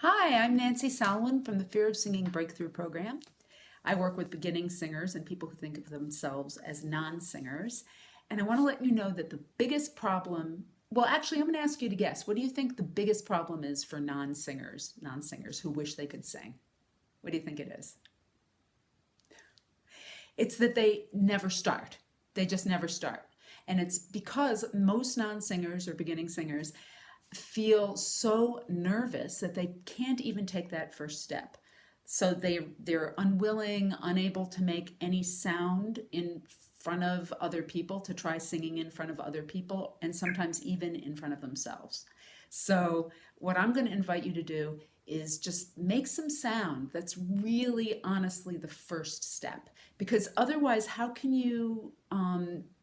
Hi, I'm Nancy Salwin from the Fear of Singing Breakthrough Program. I work with beginning singers and people who think of themselves as non-singers. And I want to let you know that the biggest problem, well, actually, I'm going to ask you to guess. What do you think the biggest problem is for non-singers who wish they could sing? What do you think it is? It's that they never start. They just never start. And it's because most non-singers or beginning singers feel so nervous that they can't even take that first step. So they're unwilling, unable to make any sound in front of other people, to try singing in front of other people, and sometimes even in front of themselves. So what I'm going to invite you to do is just make some sound. That's really honestly the first step, because otherwise how can you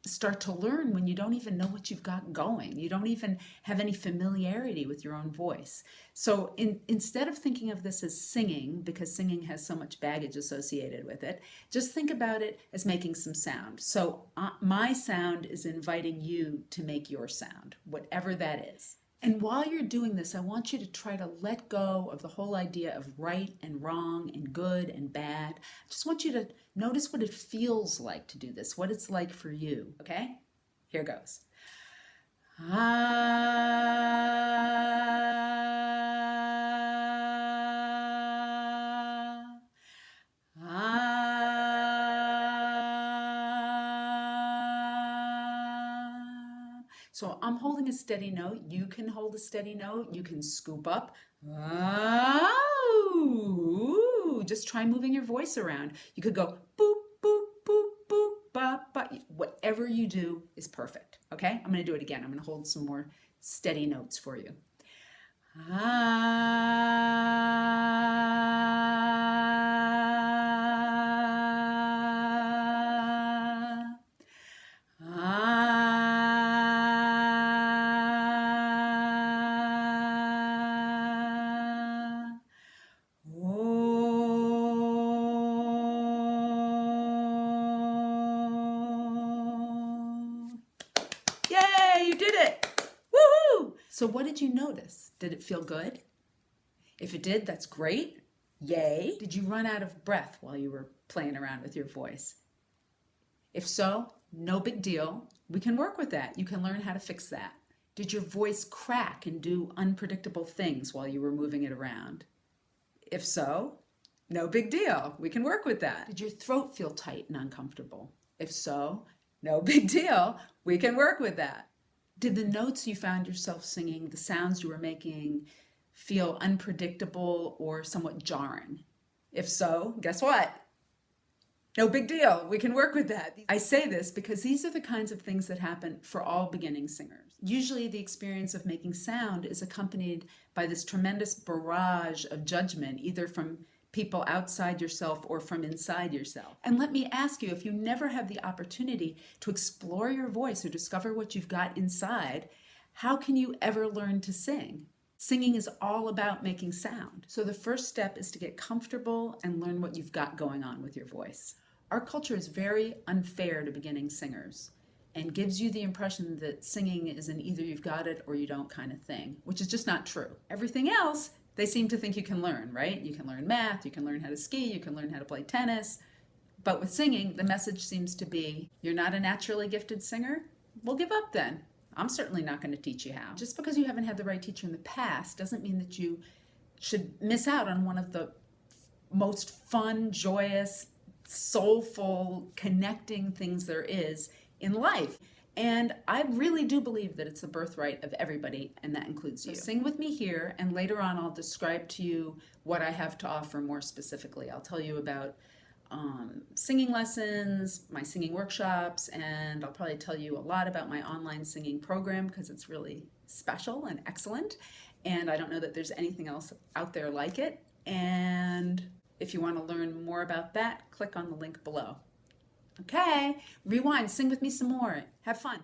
start to learn when you don't even know what you've got going? You don't even have any familiarity with your own voice. So instead of thinking of this as singing, because singing has so much baggage associated with it, just think about it as making some sound. So my sound is inviting you to make your sound, whatever that is. And while you're doing this, I want you to try to let go of the whole idea of right and wrong and good and bad. I just want you to notice what it feels like to do this, what it's like for you, okay? Here goes. Ah, ah. So I'm holding a steady note. You can hold a steady note. You can scoop up. Oh, just try moving your voice around. You could go boop, boop, boop, boop, ba, ba. Whatever you do is perfect. Okay? I'm going to do it again. I'm going to hold some more steady notes for you. Ah, ah, oh. Yay, you did it! Woohoo! So what did you notice? Did it feel good? If it did, that's great. Yay. Did you run out of breath while you were playing around with your voice? If so, no big deal. We can work with that. You can learn how to fix that. Did your voice crack and do unpredictable things while you were moving it around? If so, no big deal. We can work with that. Did your throat feel tight and uncomfortable? If so, no big deal. We can work with that. Did the notes you found yourself singing, the sounds you were making, feel unpredictable or somewhat jarring? If so, guess what? No big deal. We can work with that. I say this because these are the kinds of things that happen for all beginning singers. Usually the experience of making sound is accompanied by this tremendous barrage of judgment, either from people outside yourself or from inside yourself. And let me ask you, if you never have the opportunity to explore your voice or discover what you've got inside, how can you ever learn to sing? Singing is all about making sound. So the first step is to get comfortable and learn what you've got going on with your voice. Our culture is very unfair to beginning singers and gives you the impression that singing is an either you've got it or you don't kind of thing, which is just not true. Everything else, they seem to think you can learn, right? You can learn math, you can learn how to ski, you can learn how to play tennis. But with singing, the message seems to be, you're not a naturally gifted singer? Well, give up then. I'm certainly not going to teach you how. Just because you haven't had the right teacher in the past doesn't mean that you should miss out on one of the most fun, joyous, soulful, connecting things there is in life. And I really do believe that it's the birthright of everybody, and that includes you. So sing with me here, and later on I'll describe to you what I have to offer more specifically. I'll tell you about singing lessons, my singing workshops, and I'll probably tell you a lot about my online singing program because it's really special and excellent. And I don't know that there's anything else out there like it. And if you want to learn more about that, click on the link below. Okay, rewind, sing with me some more. Have fun.